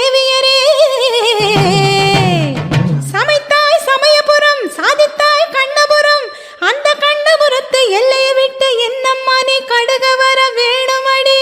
தேவியரே சமைத்தாய் சமயபுரம் சாதித்தாய் கண்ணபுரம் அந்த கண்ணபுரத்து எல்லையை விட்டு என்னம்மா நீ கடுக வர வேணுமடி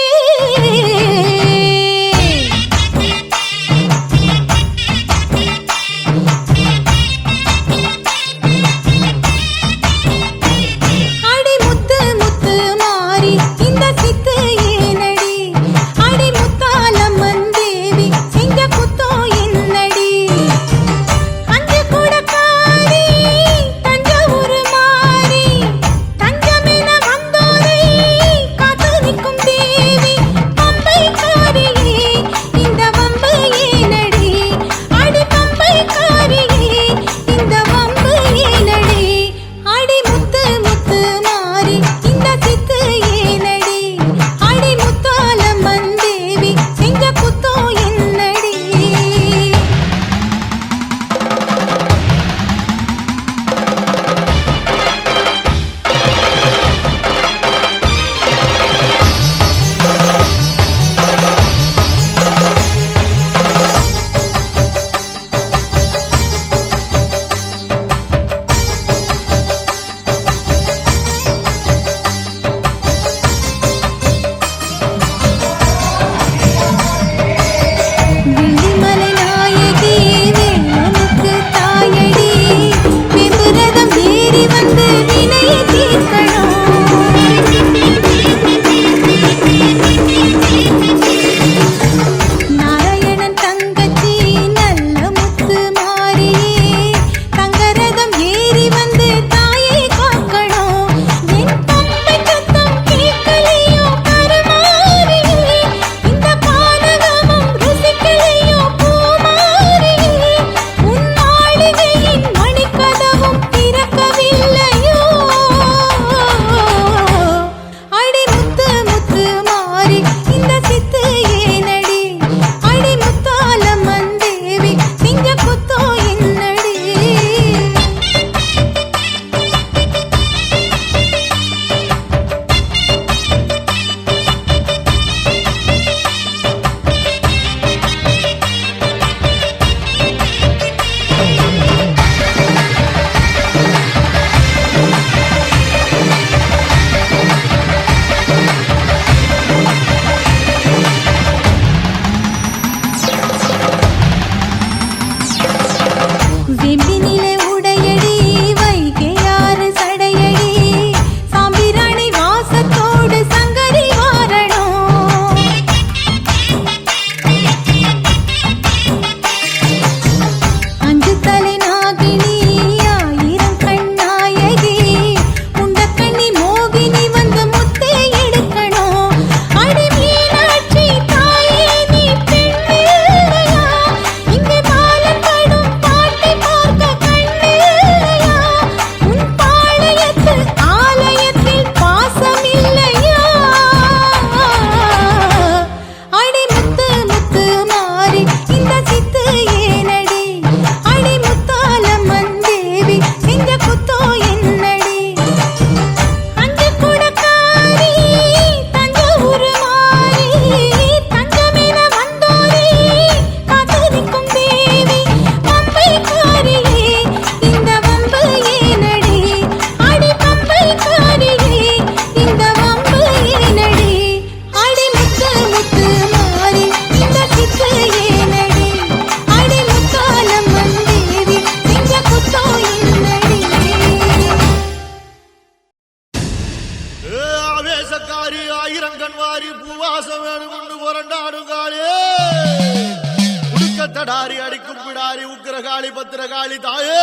தடாரி அடிக்கும் பிடாரி உக்கிரகாளி பத்திரகாளி தாயே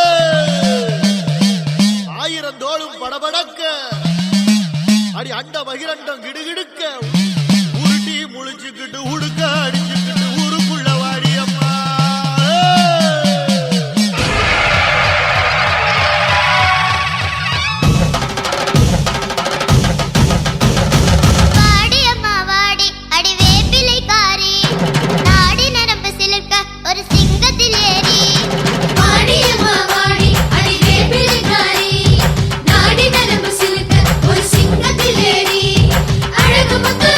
ஆயிரம் தோளும் படபடக்க அடி அண்ட பகிரண்டம் கிடுகிடுக்க உருட்டி முழிச்சுக்கிட்டு உடுக்க அடிச்சுக்கிட்டு ஊருக்குள்ள வாடியம்மா அழகு முத்து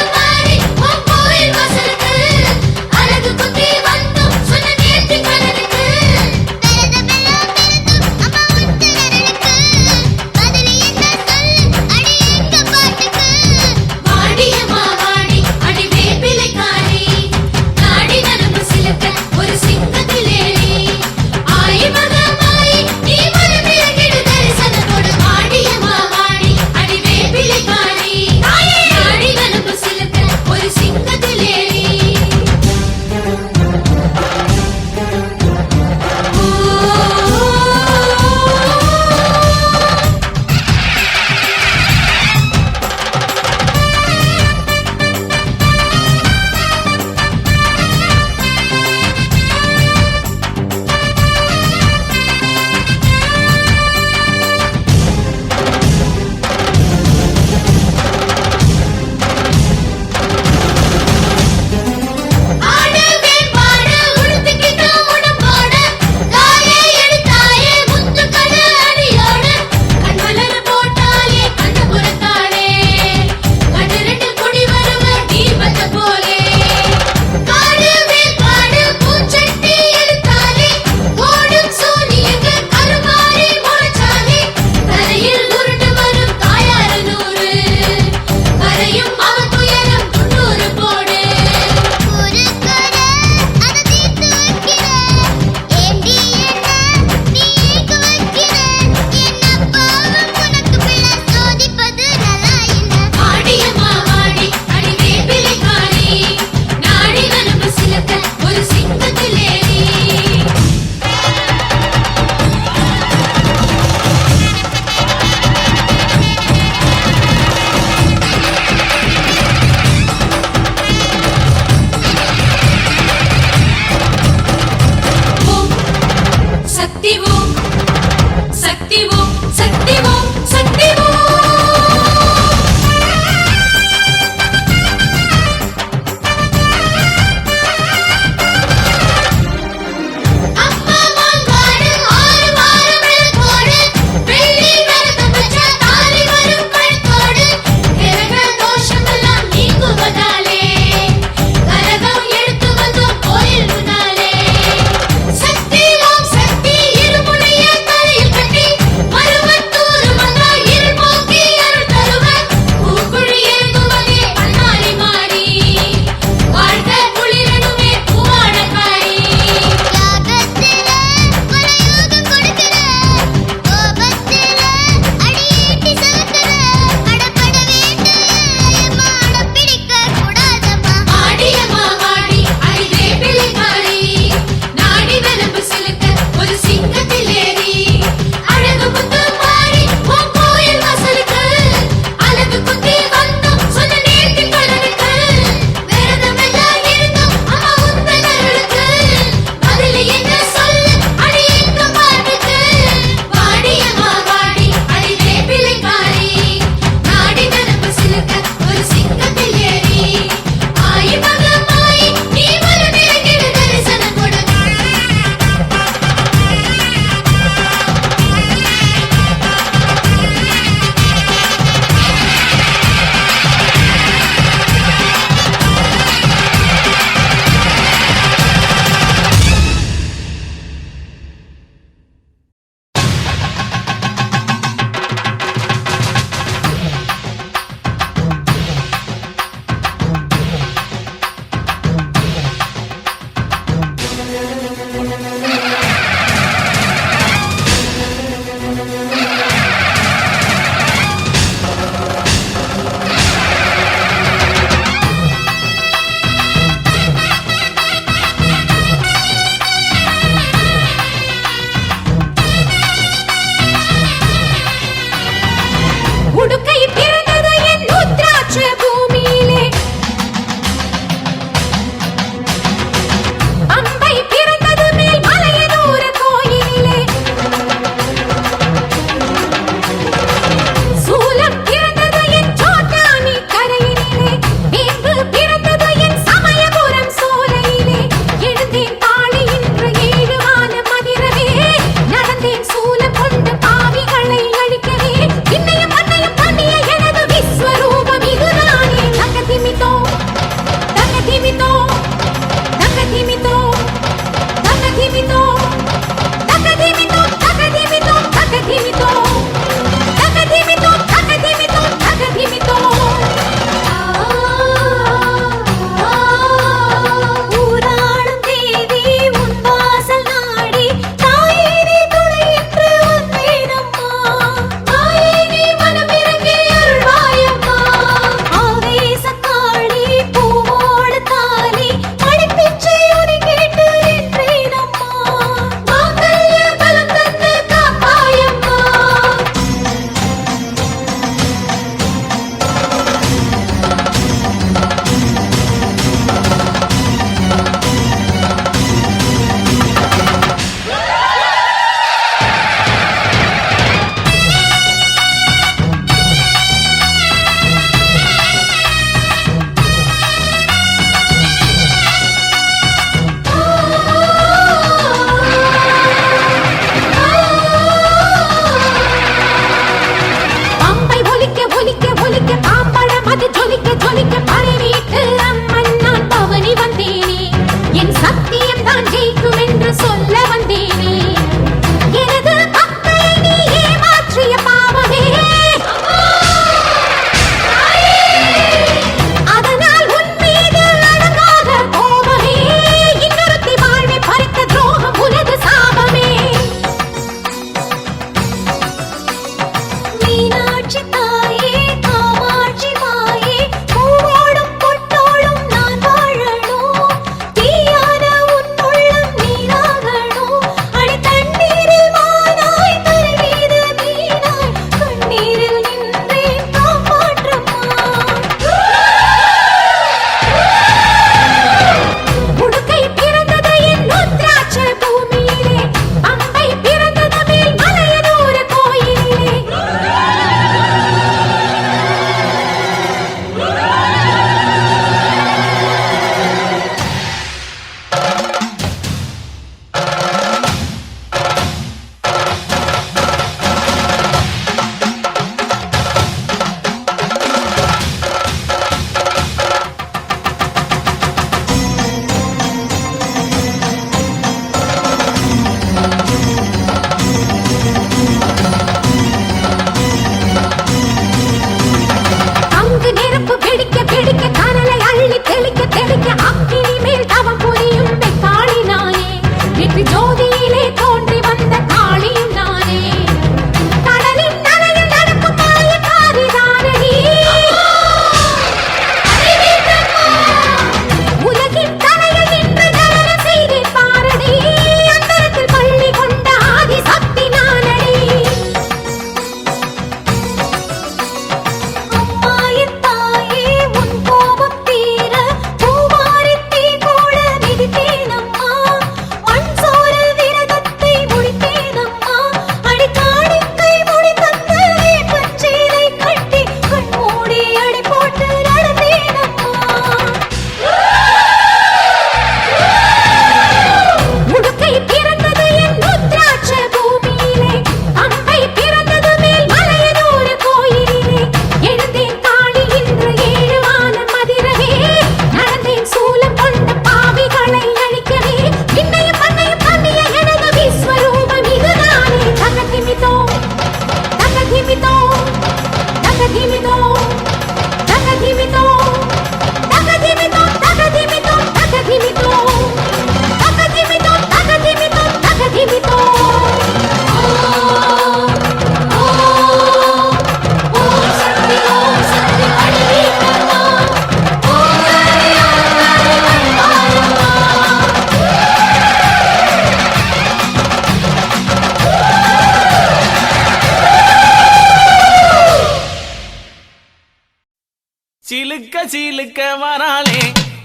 சீலுக்க வராளே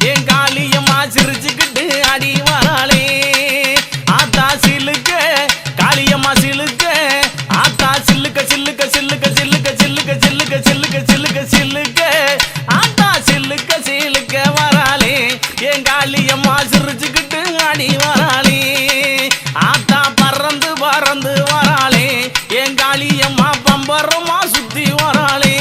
என் காளியம்மா சிரிச்சுக்கிட்டு அடி வராளே ஆத்தா சிலுக்க காளியம்மா சிலுக்க ஆத்தா சில்லுக்க சில்லுக்க சில்லுக்க சில்லுக்க சில்லுக்க சில்லுக்க சில்லுக்க சில்லுக்க சில்லுக்க ஆத்தா சில்லுக்க சிலுக்க வராளே என் காளியம்மா சிரிச்சுக்கிட்டு அடி வராளே ஆத்தா பறந்து பறந்து வராளே என் காளியம்மா பம்பரமா சுத்தி வராளே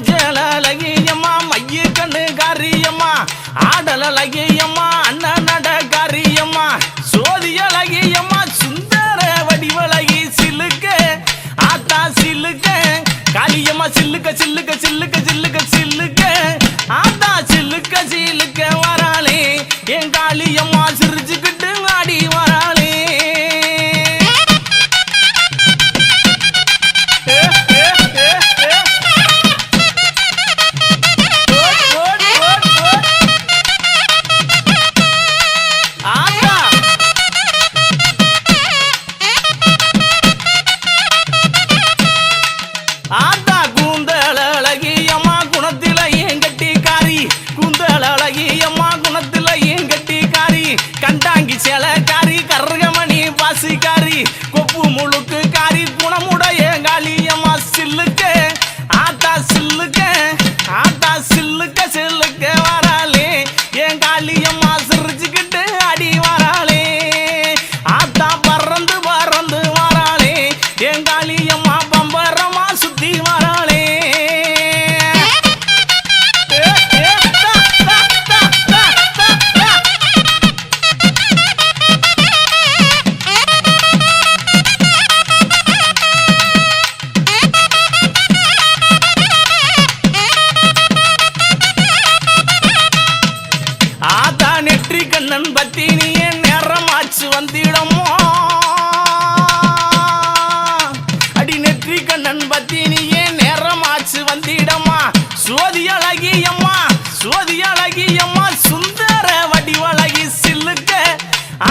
மஞ்சளகியம்மா மைய கண்ணு காரியம்மா ஆடலகியம்மா அண்ணனட காரியம்மா சோதியலகியம்மா சுந்தர வடிவழகி சிலுக்க ஆத்தா சிலுக்க காளியம்மா சில்லுக்க சில்லுக்க சில்லுக்க சில்லுக்க சில்லுக்க ஆத்தா சில்லுக்க சிலுக்க வராளே என் காளியம்மா சிரிச்சுக்கிட்டு ஆடி வராளே ஆத்தா கூந்தல் அழகியம்மா குணத்தில ஏன் கட்டிக்காரி கூந்தல் அழகியம்மா குணத்தில ஏன் கட்டிக்காரி கண்டாங்கி சேலக்காரி கருகமணி பாசிக்காரி கொப்பு முழுக்கு காரி குணமுடைய காளியம்மா சில்லுக்க ஆத்தா சில்லுக்க ஆத்தா சில்லுக்க சில்லுக்க வராளே என் காளியம்மா சிரிச்சுக்கிட்டு அடி வராளே ஆத்தா பறந்து பறந்து வராளே என் காளியம்மா பம்பரமா சுத்தி வராளே ஆத்தா நெற்றி கண்ணன் பத்தி நீ நேரமாச்சு வந்திடமோ அடி நெற்றி கண்ணன் பத்தி நீ நேரமாச்சு வந்திடமா சோதி அழகியம்மா சோதி அழகியம்மா சுந்தர வடிவழகி சில்லுக்க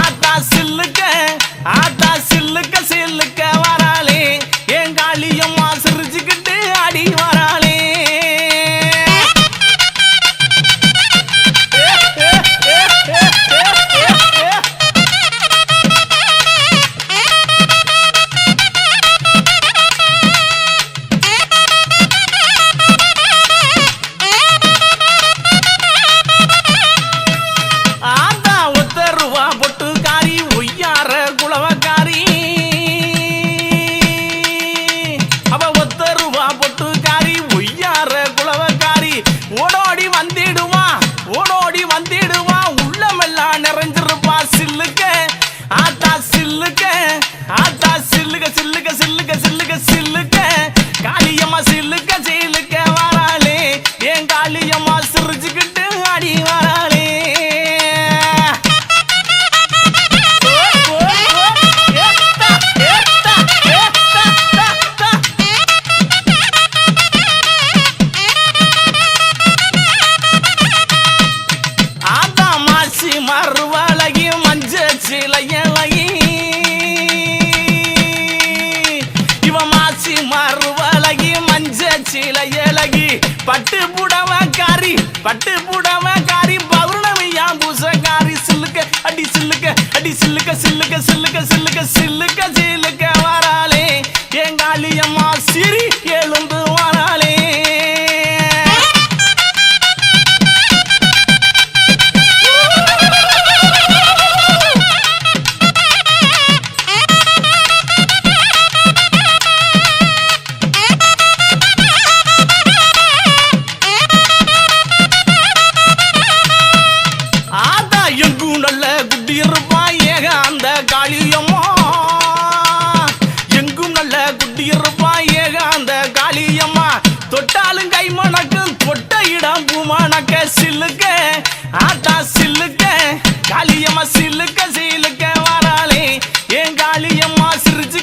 ஆத்தா சில்லுக்க ஆத்தா சில்லுக்க சில்லுக்க வராளே என் காளியம்மா சிரிச்சுக்கிட்டு அடி வராளே ஆத்தா ஒத்தருவா பொட்டுக்காரி ஒய்யார குளவக்காரி அவ ஒத்தருவா பொட்டுக்காரி ஒய்யார குளவக்காரி ஓடோடி வந்திடுவா ஓடோடி வந்திடுவா உள்ளமெல்லாம் நிறைஞ்சிருப்பா சில்லுக்க ஆத்தா சில்லுக்க ஆத்தா சில்லுக்க சில்லுக்க சில்லுக்க சில்லுக்க சில்லுக்க காளியம்மா சில்லுக்க சில்லுக்க வராளே என் காளியம்மா சிரிச்சுக்கிட்டு அடி வராளே ஆத்தா மாசி மறுவழகி மஞ்ச சிலையழகி இவ மாசி மறுவழகி மஞ்ச சிலையழகி பட்டு புடவக்காரி பட்டு புடவக்காரி பௌர்ணமியா பூசக்காரி சில்லுக்க அடி சில்லுக்க அடி சில்லுக்க சில்லுக்க சில்லுக்க சில்லுக்க சில்லுக்க சில்லுக்க வராளே என் காளியம்மா சிரி எழுந்து வராளே ஆத்தா எங்கும் நல்ல குட்டி இருப்பா ஏக அந்த காளியம்மா எங்கும் நல்ல குட்டி இருப்பா ஏக அந்த காளியம்மா தொட்டாலும் கை மணக்கும் தொட்ட இடம் பூமணக்க சில்லுக்க ஆத்தா சில்லுக்க காளியம்மா சில்லுக்க சில்லுக்க வராளே என் காளியம்மா சிரிச்சு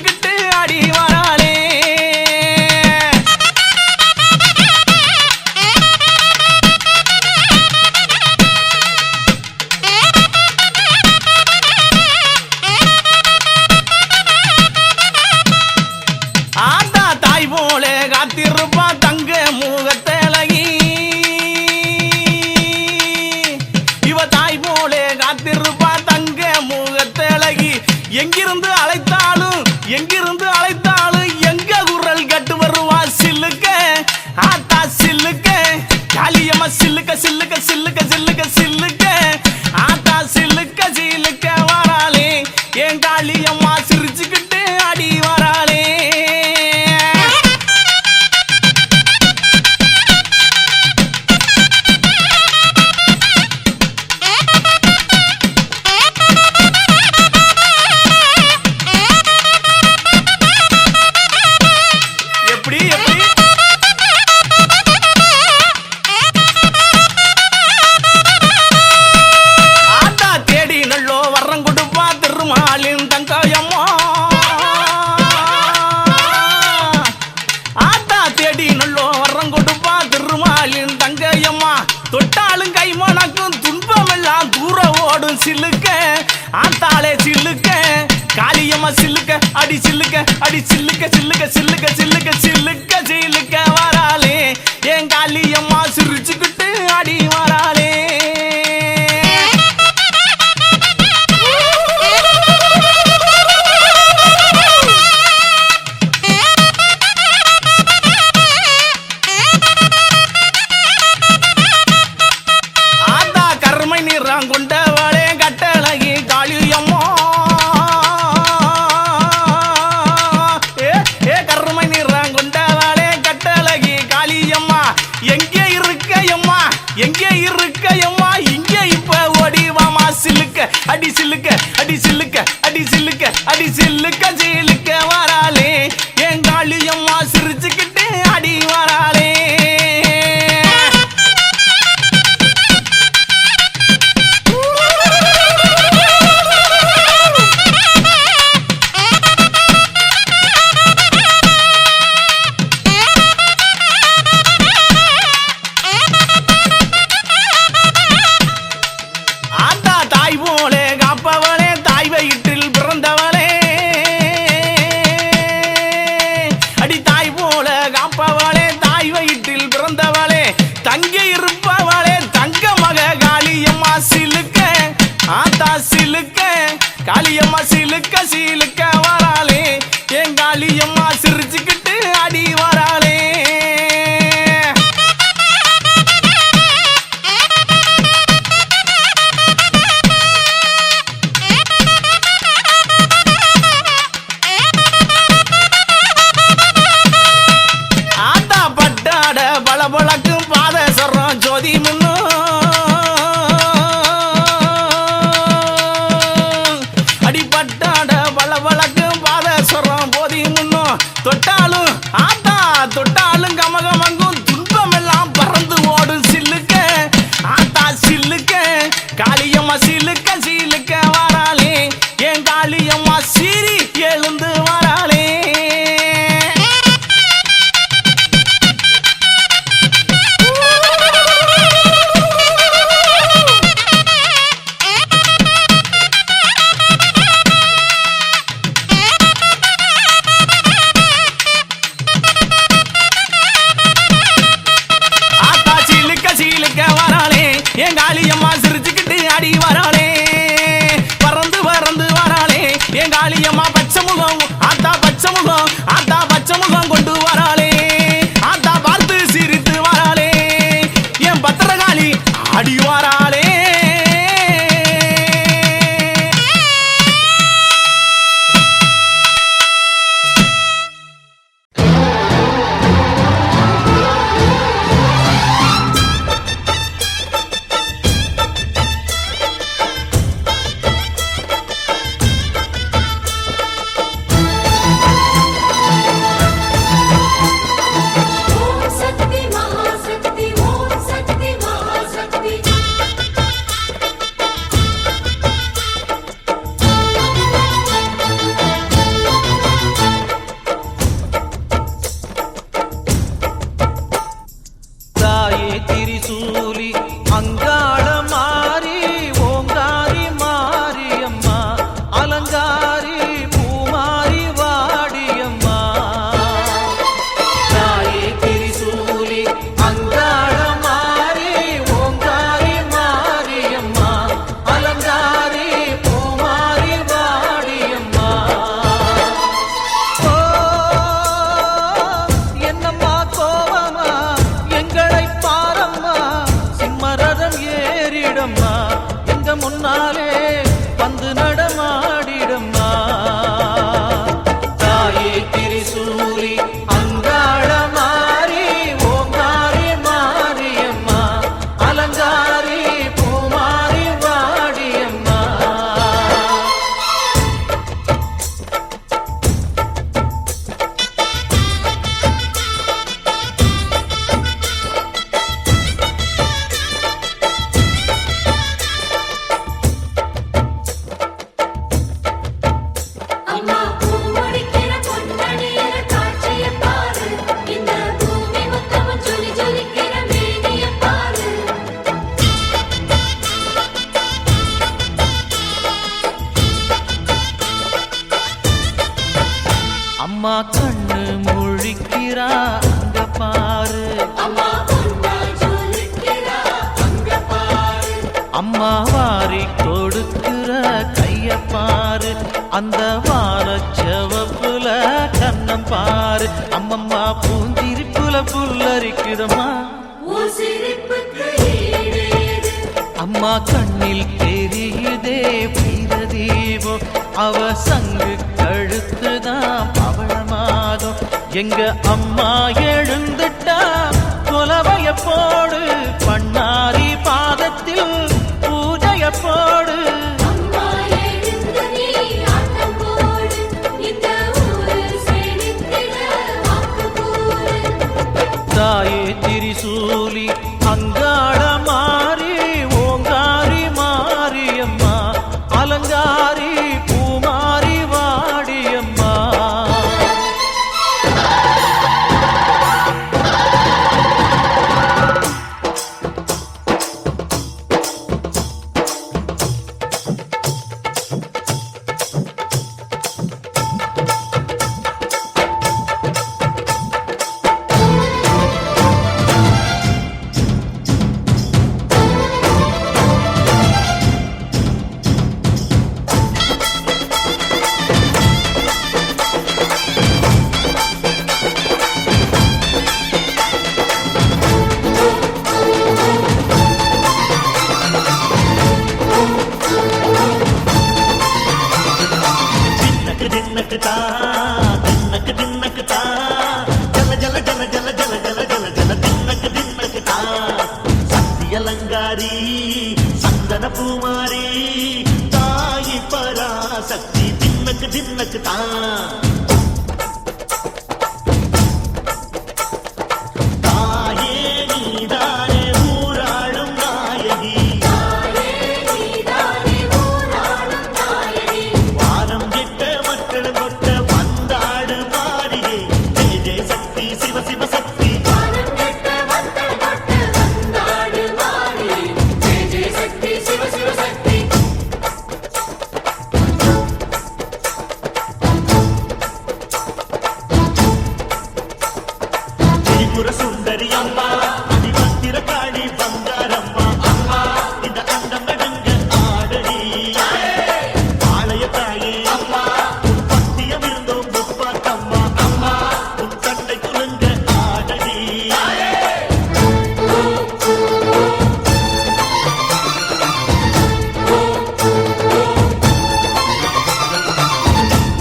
திருமாலின் தங்கையம்மா தொட்டாலும் கை மணக்கும் துன்பமெல்லாம் தூர ஓடும் சில்லுக்க ஆத்தாளே சில்லுக்க காளியம்மா சில்லுக்க அடி சில்லுக்க அடி சில்லுக்க சில்லுக்க சில்லுக்க சில்லுக்க சில்லுக்க சில்லுக்க வராளே என் காளியம்மா சிரிச்சுக்கிட்டு அடி வராளே கொண்டவளே கட்டழகி காளியம்மா ஏ கருமை நிறம் கொண்டவளே கட்டழகி காளியம்மா எங்கே இருக்கையம்மா எங்கே இருக்கையம்மா இங்கே இப்ப ஓடிவாமா சில்லுக்க அடி சில்லுக்க அடி சில்லுக்க அடி சில்லுக்க அடி சில்லுக்க சில்லுக்க வராளே என் காளியம்மா சிரிச்சுக்கிட்டு அடி வராளே காளியம்மா சிலுக்க சிலுக்க வராளே என் காளியம்மா சிரிச்சுக்கிட்டு அடி வராளே ஆத்தா பட்டாட பளபளக்கும் பாத சொல்றோம் ஜோதி முன்னு தொட்டாலும் ஆத்தா தொட்டாலும் கமகமங்கும் துன்பம் எல்லாம் பறந்து ஓடும் சில்லுக்க ஆத்தா சில்லுக்க காளியம்மா சில்லுக்க சில்லுக்க வராளே என் காளியம்மா சீறி எழுந்து வராளே என் காளியம்மா சிரிச்சுக்கிட்டு அடி வராளே பறந்து பறந்து வராளே என் காளியம்மா பச்சை முகம் ஆத்தா பச்சை முகம் ஆத்தா பச்சை முகம் கொண்டு வராளே ஆத்தா பார்த்து சிரித்து வராளே என் பத்திரகாளி அடி வராளே திரிசூலி அங்காள மாறி ஓங்காரி மாரியம்மா அலங்காரி பூமாரி வாடியம்மா தாயே திரிசூலி அங்காள மாறி ஓங்காரி மாரியம்மா அலங்காரி பூமாரி வாடியம்மா ஓ என்னம்மா கோவமா எங்களை பாரம்மா அம்மா வாரி கொடுக்கிற கைய பாரு, அந்த வானச்சவப்புல கண்ணம் பாரு. அம்மம்மா பூஞ்சிரிப்புல புல்லரிக்குதம்மா, அம்மா கண்ணில் தெரியுதே வீரதீபம், அவ சங்கு கழுத்துதான் பவளமாகும். எங்க அம்மா எழுந்துட்டா கொலவைய போடு, பண்ணாரி பாதத்தில் பூஜைய போடு. தாயே திரிசூலி அங்காள மாறி ஓங்காரி மாரியம்மா, அலங்காரி பூமாரி வாடியம்மா. அலங்காரி சந்தன பூமாரி தாயி பராசக்தி தின்னக்கு தின்னக்கு தான். தாயே நீதானே ஊராளும் நாயகி, வாரம் கெட்ட மக்கள் கொட்ட வந்தாடு மாறியே. ஜெய ஜெய சக்தி சிவ சிவ சக்தி, சுந்தரி அம்மா, அதிபத்திர காளி பங்காரம்மா, அம்மா இந்த அண்டம் நடுங்க ஆடடி. ஆலய தாயே அம்மா, உன் பத்தியம் இருந்தோம் முப்பாத்தம்மா, அம்மா உன் கண்டை குலுங்க ஆடடி.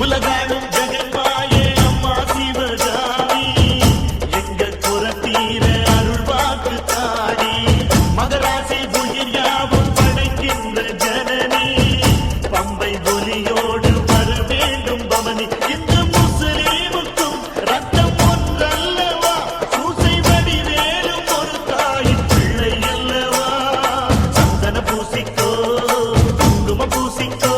உலகாடும் ஜெகன்மாயே அம்மா சிவகாமி, எங்கள் புறத்தீர அருள் வாக்கு தாடி. மகராசி உயிர் யாவும் படைக்கின்ற ஜனனி, பம்பை ஒலியோடு வர வேண்டும் பவனி. இந்த முஸ்லீமுக்கும் ரத்தம் ஒன்றல்லவா, சூசை வடிவேலும் ஒரு தாயின் பிள்ளை அல்லவா. சந்தன பூசிக்கோ குங்கும பூசிக்கோ,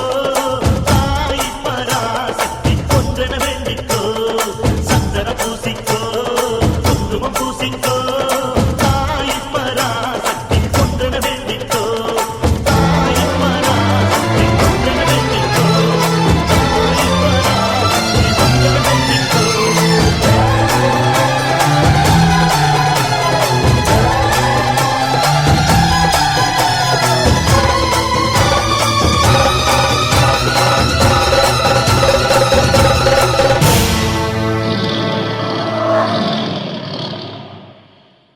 தாய் பராசக்தி ஒன்றென வேண்டிக்கோ. சந்தன பூசிக்கோ குங்கும பூசிக்கோ, தாய் பராசக்தி ஒன்றென வேண்டிக்கோ. தாய் பராசக்தி ஒன்றென வேண்டிக்கோ. தாய் பராசக்தி ஒன்றென வேண்டிக்கோ.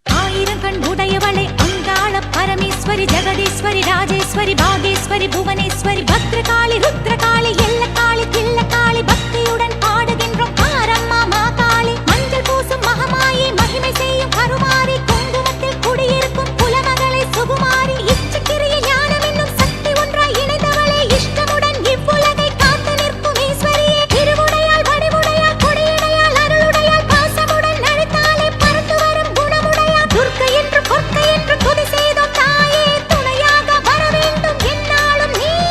ஆயிரம் கண் உடையவளே அங்காள பரமேஸ்வரி, ஜெகதீஸ்வரி, ராஜேஸ்வரி, பாகேஸ்வரி, புவனேஸ்வரி, பத்ரகாளி, ருத்ரகாளி, எல்லக்காளி, கில்லக்காளி, பக்தியுடன் பாடுகின்றோம் பாரம்மா மாகாளி. மஞ்சள் பூசும் மகமாயி, மகிமை செய்யும் கருமாரி, குங்குமத்தில் குடியிருக்கும் குலமகளை சுகுமாரி. இச்சக்கிரிய ஞானம் என்னும் சக்தி ஒன்றாய் இணைந்தவளே, இஷ்டமுடன் இவ்வுலகை காத்து நிற்கும் ஈஸ்வரியே. திருவுடையாள், வடிவுடையாள், கொடியுடையாள், அருளுடையாள், பாசமுடன் அழைத்தாலே பறந்து வரும் குணமுடையாள். துர்க்கை என்று கொற்கை என்று துதி செய்தோம் தாயே, துணையாக வர வேண்டும் எந்நாளும் நீயே.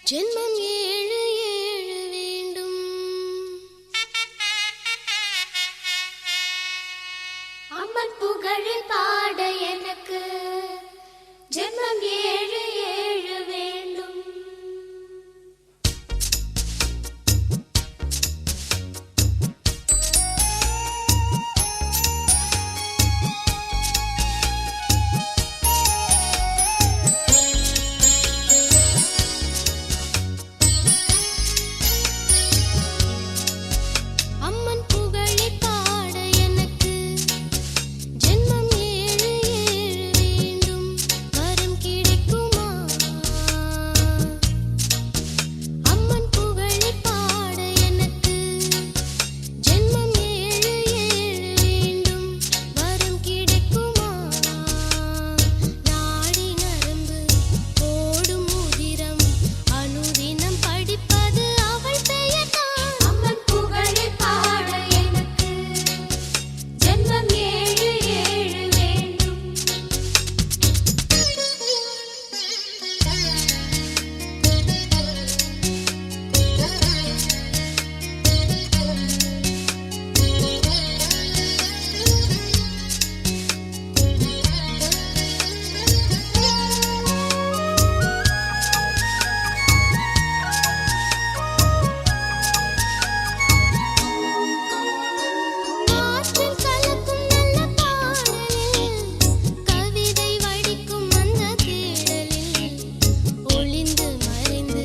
ஜென்மம் ஏழு ஏழு வேண்டும். அம்மன் புகழில் பாட எனக்கு ஜென்மம் ஏழு ஏழு வேண்டும். அம்மன் புகழில் பாட எனக்கு ஜென்மம் ஏழு ஏழு வேண்டும். வரம் கிடைக்குமா? அம்மன் புகழில் பாட எனக்கு ஜென்மம் ஏழு ஏழு வேண்டும். வரம் கிடைக்குமா? நாடி நரம்பு ஓடும் உதிரம் அனுதினம் படிப்பது அவள் பெயர்தான். அம்மன் புகழில் பாட எனக்கு ஜென்மம் ஏழு ஏழு வேண்டும். காற்றில் கலக்கும் நல்ல பாடலில் கவிதை வடிக்கும் அந்த தேடலில் ஒளிந்து மறைந்து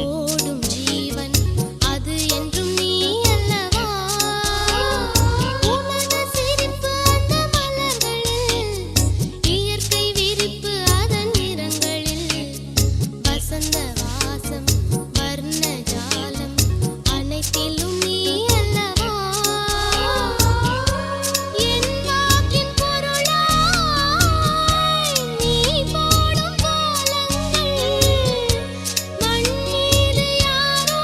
ஓடும் ஜீவன் அது என்றும் நீ அல்லவா? உனது சிரிப்பு அந்த மலர்களில் இயற்கை விரிப்பு அதன் நிறங்களில் வசந்த வாசம் வர்ண ஜாலம் அனைத்திலும் நீ அல்லவா? என் வாக்கின் பொருளாய் நீ போடும் கோலங்கள் மண் மீது யாரோ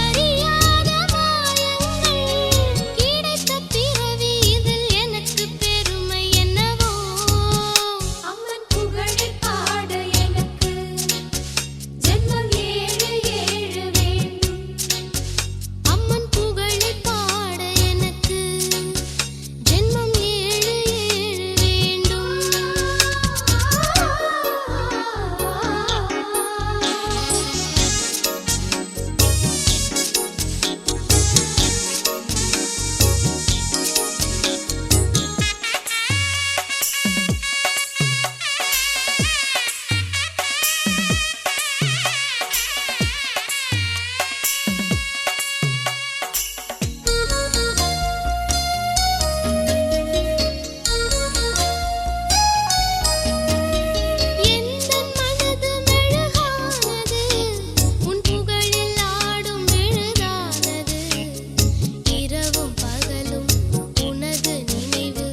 அறியாத மாயங்கள். கிடைத்த பிறவி இதில் எனக்கு பெருமை என்னவோ? அம்மன் புகழில் பாட எனக்கு ஜென்மம் ஏழு ஏழு வேண்டும். அம்மன் புகழில் பாட எனக்கு ஜென்மம் ஏழு ஏழு வேண்டும். எந்தன் மனது மெழுகானது உன் புகழில் ஆடும் மெழுகானது. இரவும் பகலும் உனது நினைவு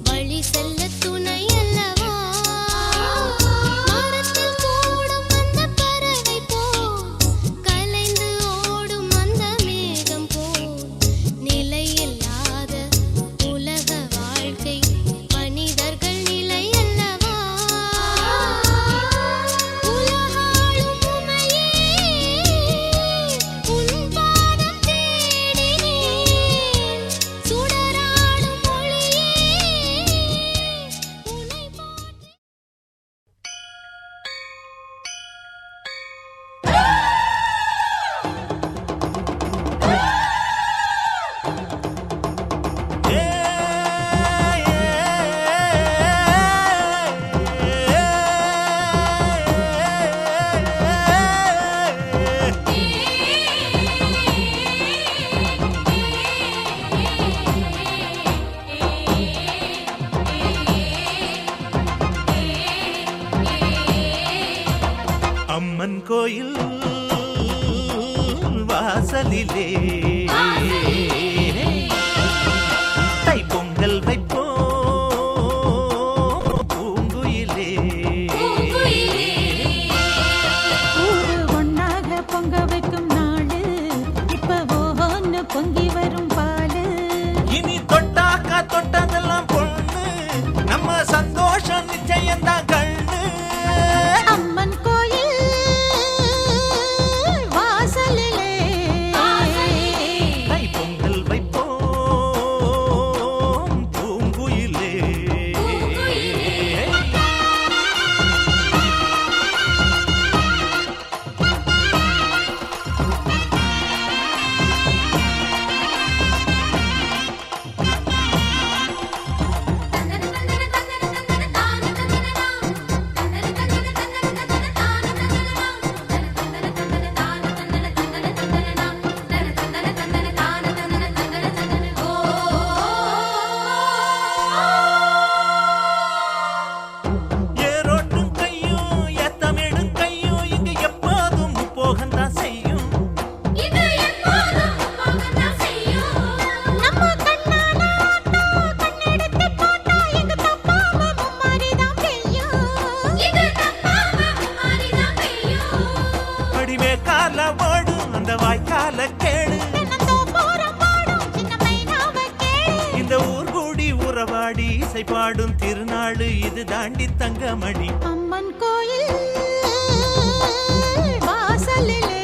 வழி செல்ல துணை அல்லவா? மரத்தில் கூடும் அந்த பறவை போல் கலைந்து ஓடும் அந்த மேகம் போல் நிலையில்லாத உலக வாழ்க்கை மனிதர்கள் நிலை அல்லவா? உலகாளும் உமையே உன் பாதம் தேடினேன். சுடராடும் ஒளியே உன்னை போற்றி. அம்மன் கோயில் வாசலிலே தைப்பொங்கல் வைப்போம் பூங்குயிலே. ஊரு ஒன்னாக பொங்க வைக்கும் நாளு இப்ப ஒவ்வொன்னு பொங்கி வரும் பாலு. இனி தொட்டாக்கா தொட்டதெல்லாம் பொண்ணு நம்ம சந்தோஷம் நிச்சயம்தான் கண்ணு. அம்மன் கோயில் இசை பாடும் திருநாடு இது தாண்டி தங்கமணி. அம்மன் கோயில் வாசலிலே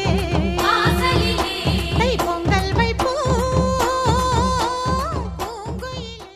தை பொங்கல் வைப்போம் பூங்குயிலே.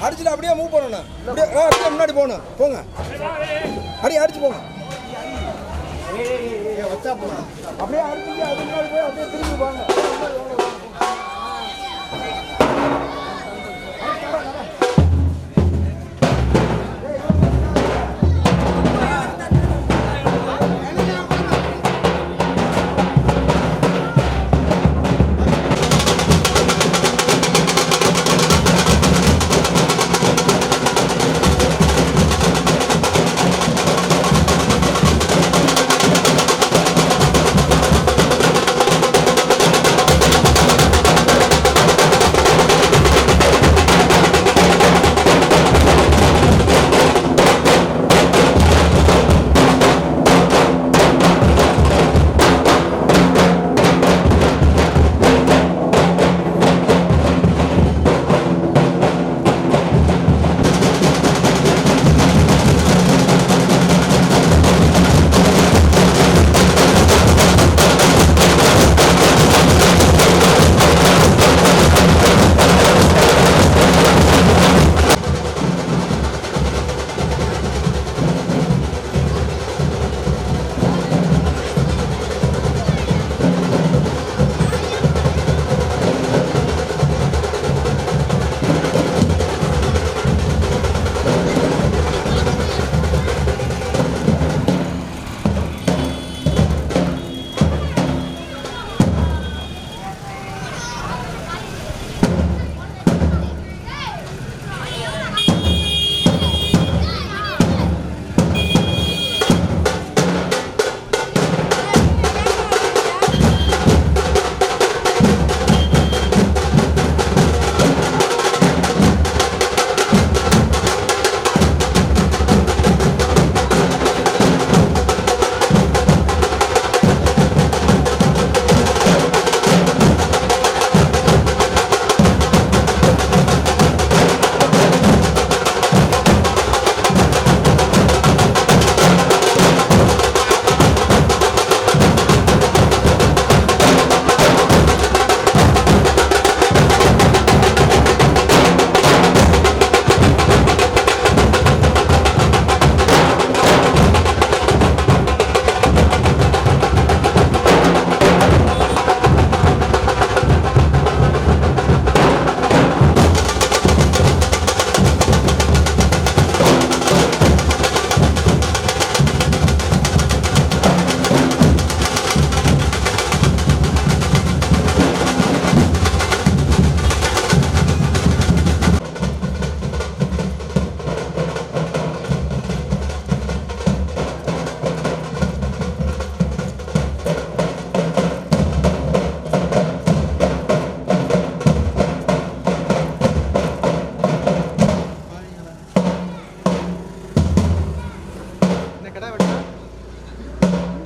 அடிச்சுட்டு அப்படியே மூவ் பண்ணணும். அப்படியே முன்னாடி போகணும். போங்க, அப்படியே அடிச்சு போங்க. அப்படியே அடிச்சுட்டு அது முன்னாடி போய் அப்படியே திரும்பி போங்க.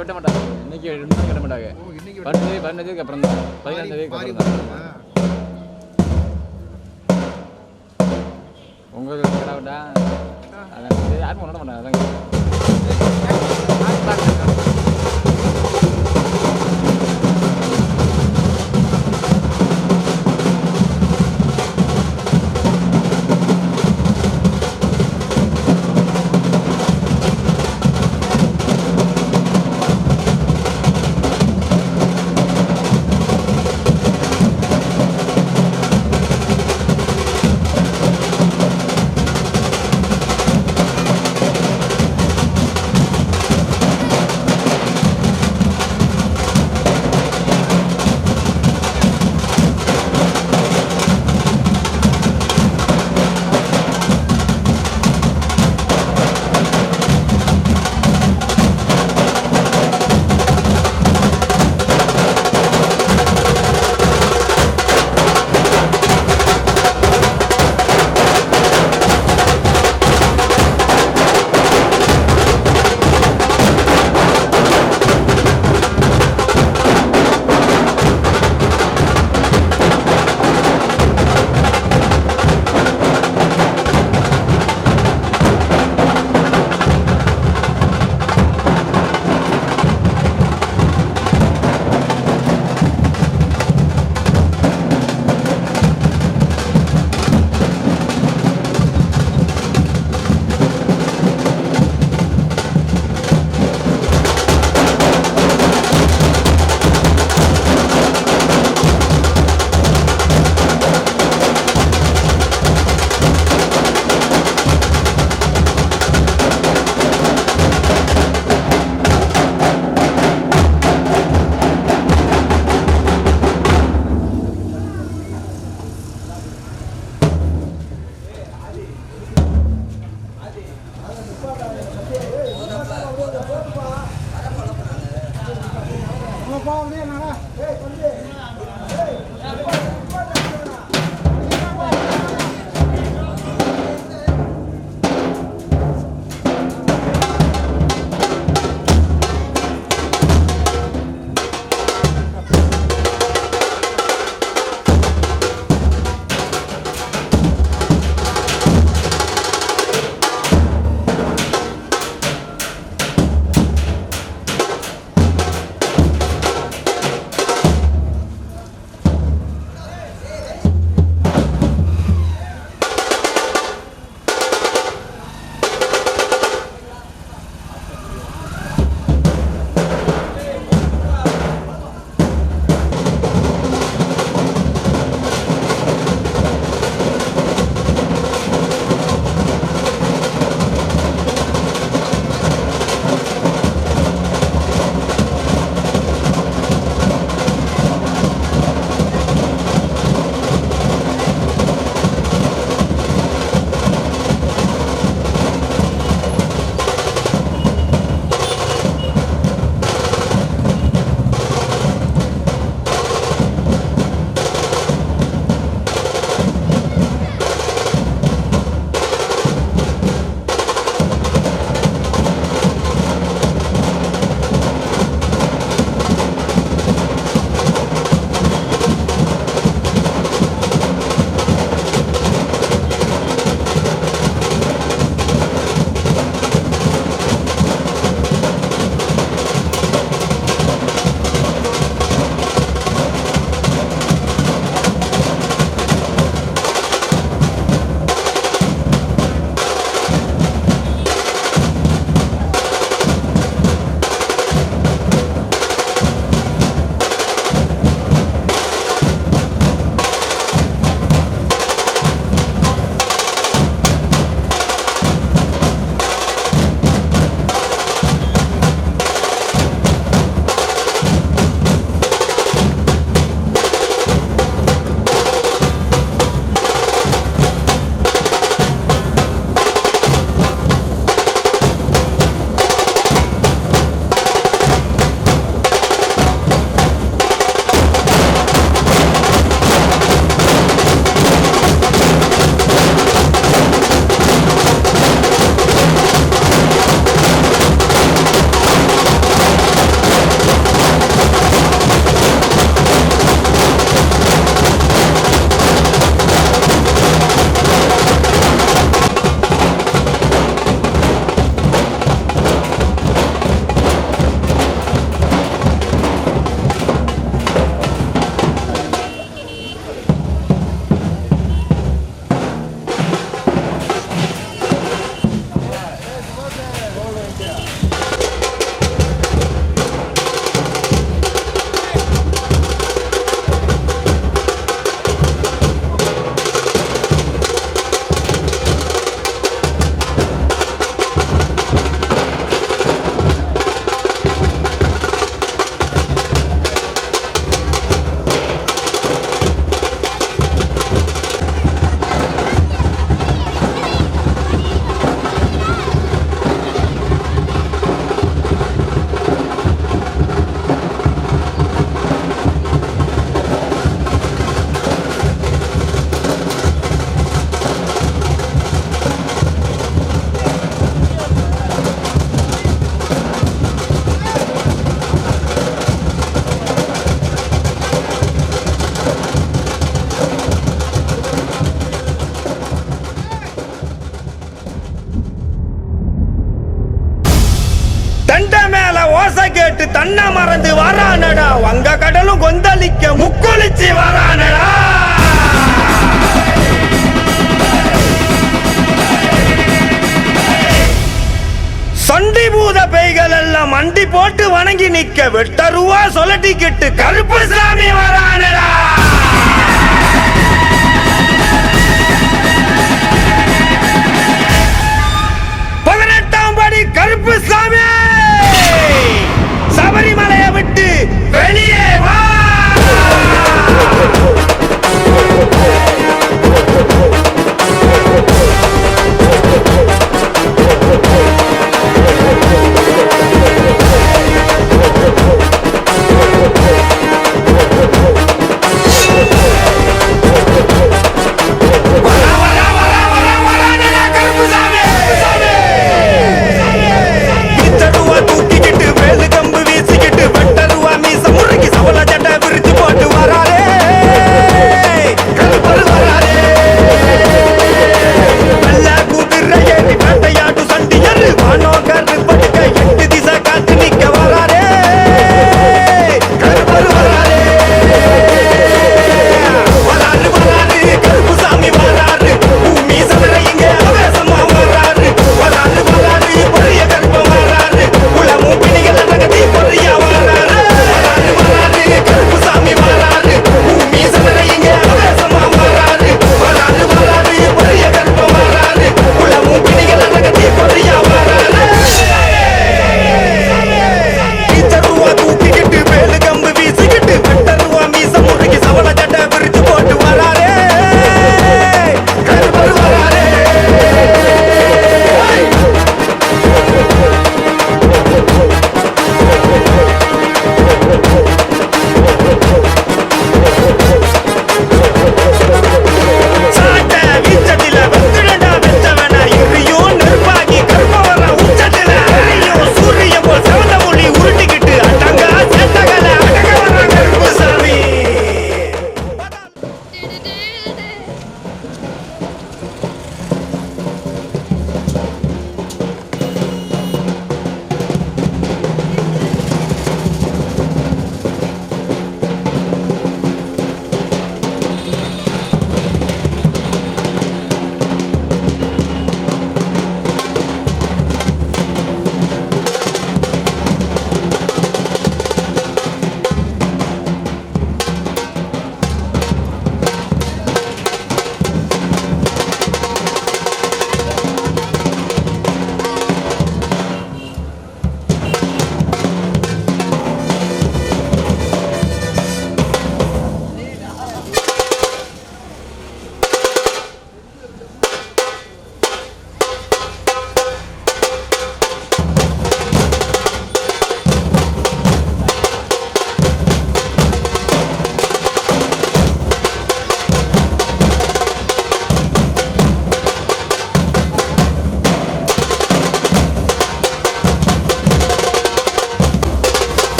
இன்னைக்கு வெட்ட மாட்டாங்க. இன்னைக்கு 2 நாள் வெட்ட மாட்டாங்க. 15 அப்புறம் தான் 15 அப்புறம் தான். உங்களுக்கு கடை விட்டா அதான் யாரும் பண்ண மாட்டாங்க. அதான் கண்ட மேல ஓசை கேட்டு தன்னை மறந்து வரானடா வங்க கடலும் கொந்தளிக்க முக்குளிச்சு வரானடா சண்டி பூத பேய்கள் எல்லாம் மண்டி போட்டு வணங்கி நிக்க வெட்டருவா சொலட்டிக்கிட்டு கருப்பு சாமி வரானடா